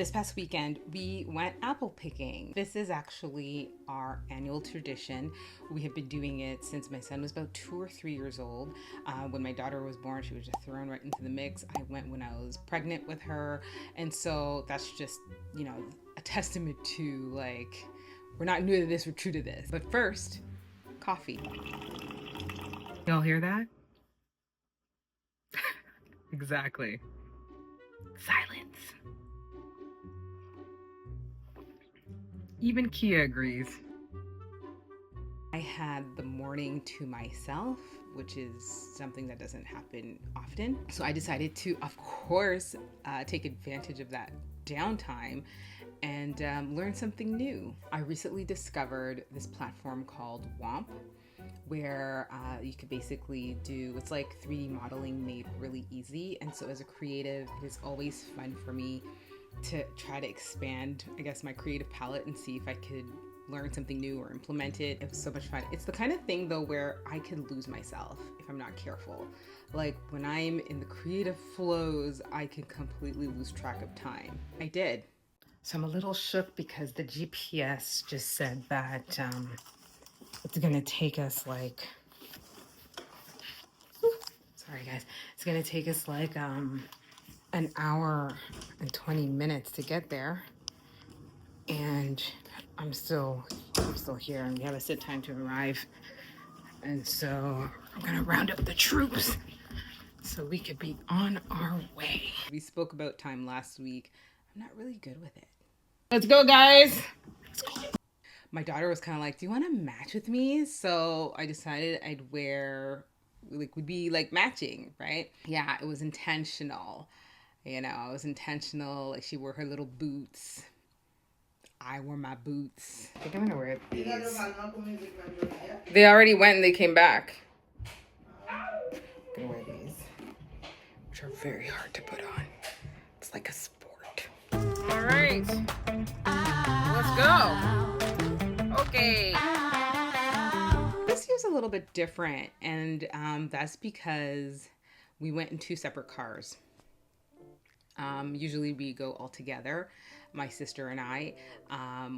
This past weekend, we went apple picking. This is actually our annual tradition. We have been doing it since my son was about 2 or 3 years old. When my daughter was born, she was just thrown right into the mix. I went when I was pregnant with her. And so that's just, a testament to like, we're not new to this, we're true to this. But first, coffee. Y'all hear that? Exactly. Silence. Even Kia agrees. I had the morning to myself, which is something that doesn't happen often. So I decided to, of course, take advantage of that downtime and learn something new. I recently discovered this platform called Womp, where you could basically do, it's like 3D modeling made really easy. And so as a creative, it is always fun for me to try to expand, I guess, my creative palette and see if I could learn something new or implement it. It was so much fun. It's the kind of thing though where I could lose myself if I'm not careful. Like when I'm in the creative flows, I can completely lose track of time. I did. So I'm a little shook because the GPS just said that it's gonna take us like, sorry guys, it's gonna take us like an hour and 20 minutes to get there, and I'm still here, and we have a set time to arrive, and so I'm gonna round up the troops so we could be on our way. We spoke about time last week. I'm not really good with it. Let's go, guys. Let's go. My daughter was kind of like, do you want to match with me? So I decided I'd wear, like, would be like matching, right? Yeah, it was intentional. It was intentional. Like she wore her little boots. I wore my boots. I think I'm gonna wear these. They already went and they came back. I'm gonna wear these, which are very hard to put on. It's like a sport. All right, let's go. Okay. This year's a little bit different, and that's because we went in 2 separate cars. Usually we go all together, my sister and I.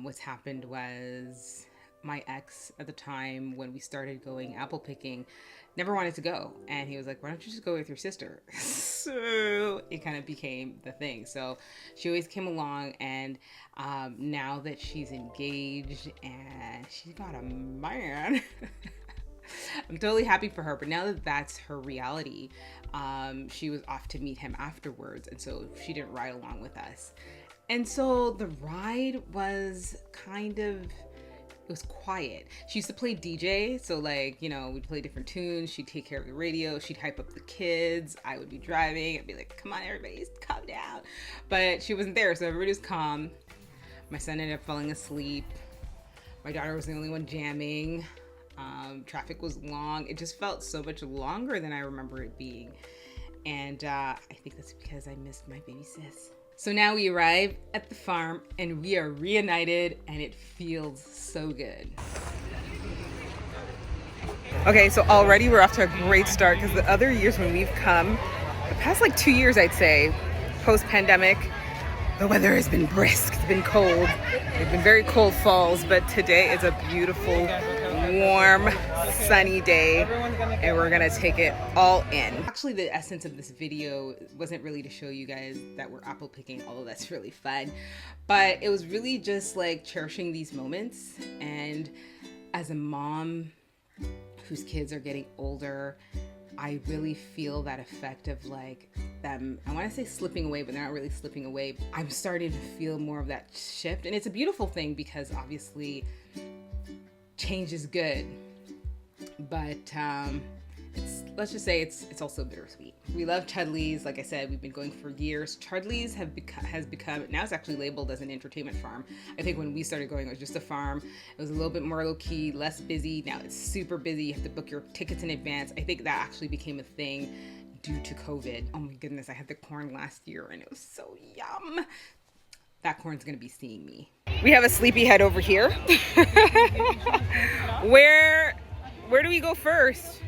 What's happened was my ex at the time when we started going apple picking never wanted to go. And he was like, why don't you just go with your sister? So it kind of became the thing. So she always came along, and now that she's engaged and she's got a man, I'm totally happy for her, but now that that's her reality, she was off to meet him afterwards, and so she didn't ride along with us. And so the ride was it was quiet. She used to play DJ, so like, we'd play different tunes, she'd take care of the radio, she'd hype up the kids, I would be driving, I'd be like, come on everybody, calm down. But she wasn't there, so everybody was calm. My son ended up falling asleep. My daughter was the only one jamming. Traffic was long. It just felt so much longer than I remember it being. And I think that's because I missed my baby sis. So now we arrive at the farm and we are reunited, and it feels so good. Okay, so already we're off to a great start, because the other years when we've come, the past like 2 years, I'd say, post-pandemic, the weather has been brisk, it's been cold. It's been very cold falls, but today is a beautiful, warm, sunny day, and we're gonna take it all in. Actually, the essence of this video wasn't really to show you guys that we're apple picking, although that's really fun, but it was really just like cherishing these moments. And as a mom whose kids are getting older, I really feel that effect of like them, I want to say slipping away, but they're not really slipping away. I'm starting to feel more of that shift, and it's a beautiful thing because obviously change is good, but let's just say it's also bittersweet. We love Chudley's. Like I said, we've been going for years. Chudley's has become, now it's actually labeled as an entertainment farm. I think when we started going, it was just a farm. It was a little bit more low-key, less busy. Now it's super busy. You have to book your tickets in advance. I think that actually became a thing due to COVID. Oh my goodness, I had the corn last year and it was so yum. That corn's gonna be seeing me. We have a sleepyhead over here. Where do we go first?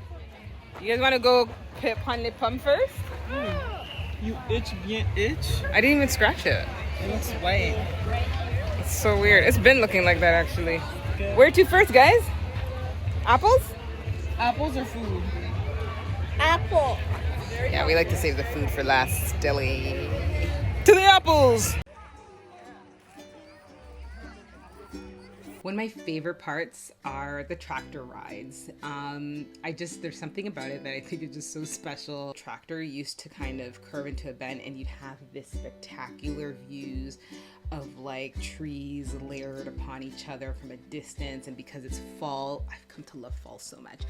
You guys want to go pon les pommes first? You itch bien itch. I didn't even scratch it. It looks white. It's so weird. It's been looking like that actually. Good. Where to first, guys? Apples? Apples or food? Apple. Yeah, we like to save the food for last. Dilly. To the apples! One of my favorite parts are the tractor rides. There's something about it that I think is just so special. Tractor used to kind of curve into a bend and you'd have this spectacular views of like trees layered upon each other from a distance. And because it's fall, I've come to love fall so much.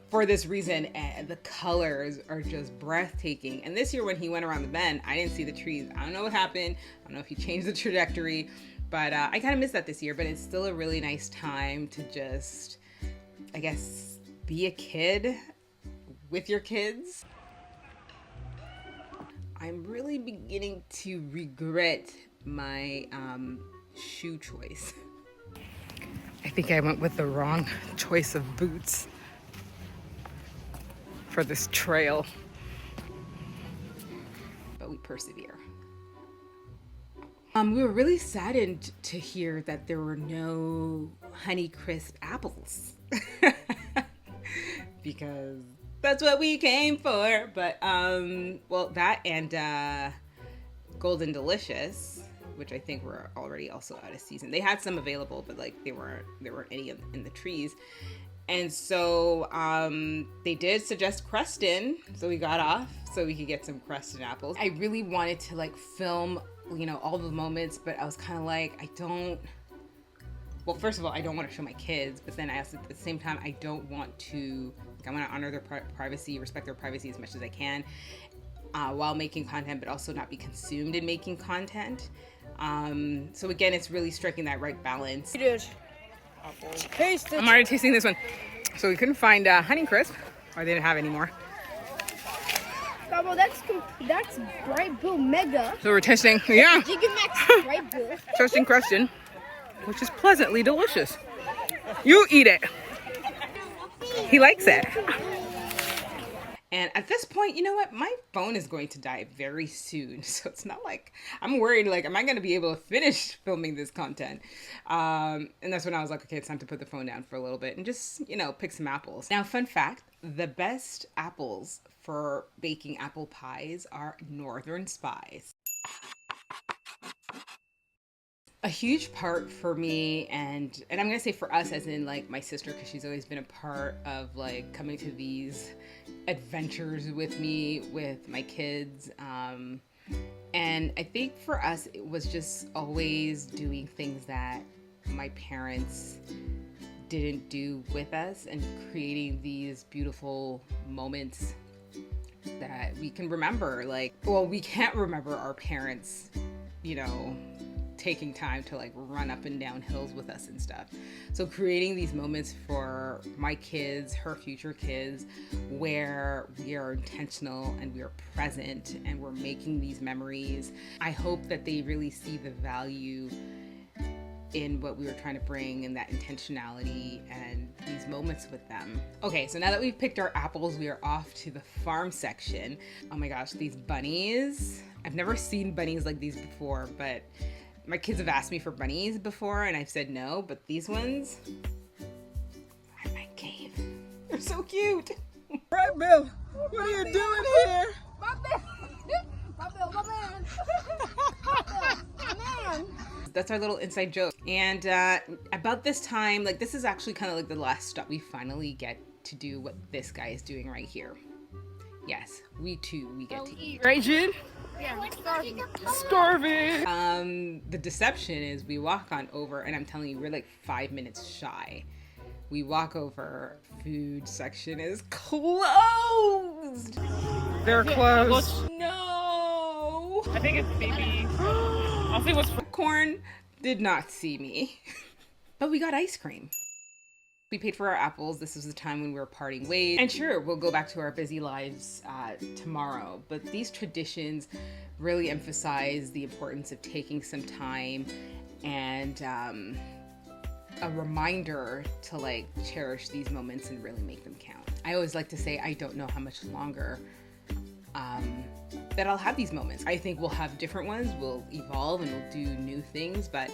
For this reason, and the colors are just breathtaking. And this year when he went around the bend, I didn't see the trees. I don't know what happened. I don't know if he changed the trajectory. But I kind of missed that this year, but it's still a really nice time to just, I guess, be a kid with your kids. I'm really beginning to regret my shoe choice. I think I went with the wrong choice of boots for this trail, but we persevere. We were really saddened to hear that there were no Honeycrisp apples because that's what we came for. But well, that and Golden Delicious, which I think were already also out of season. They had some available, but like there weren't any in the trees. And so they did suggest Creston, so we got off so we could get some Creston apples. I really wanted to like film, you know, all the moments, but I was kind of like, well, first of all, I don't want to show my kids, but then I also, at the same time, I don't want to, like, I want to honor their privacy, respect their privacy as much as I can while making content, but also not be consumed in making content. So again, it's really striking that right balance. I'm already tasting this one. So we couldn't find Honeycrisp, or they didn't have any more. Bravo, that's Bright Bill Mega. So we're testing, yeah. Gigamax Bright Bill. Testing Creston, which is pleasantly delicious. You eat it. He likes it. And at this point, you know what? My phone is going to die very soon. So it's not like I'm worried, like, am I going to be able to finish filming this content? And that's when I was like, okay, it's time to put the phone down for a little bit and just, you know, pick some apples. Now, fun fact, the best apples for baking apple pies are Northern Spies. A huge part for me, and I'm gonna say for us as in like my sister, because she's always been a part of like coming to these adventures with me, with my kids. And I think for us, it was just always doing things that my parents didn't do with us and creating these beautiful moments that we can remember. Like, well, we can't remember our parents, you know, taking time to like run up and down hills with us and stuff. So creating these moments for my kids, her future kids, where we are intentional and we are present and we're making these memories. I hope that they really see the value in what we were trying to bring and that intentionality and these moments with them. Okay, so now that we've picked our apples, we are off to the farm section. Oh my gosh, these bunnies. I've never seen bunnies like these before, but my kids have asked me for bunnies before and I've said no, but these ones are my cave. They're so cute. Right, Bill, what are you doing here? My man. That's our little inside joke. And about this time, like this is actually kind of like the last stop. We finally get to do what this guy is doing right here. Yes, we get to eat. Right, June? Yeah, Starving. The deception is we walk on over, and I'm telling you, we're like 5 minutes shy. We walk over, food section is closed. They're closed. No. I think it's baby. I'll see what's. Corn did not see me, but we got ice cream. We paid for our apples. This was the time when we were parting ways. And sure, we'll go back to our busy lives tomorrow. But these traditions really emphasize the importance of taking some time and a reminder to like cherish these moments and really make them count. I always like to say, I don't know how much longer that I'll have these moments. I think we'll have different ones. We'll evolve and we'll do new things, but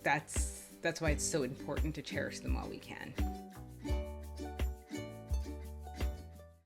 that's why it's so important to cherish them while we can.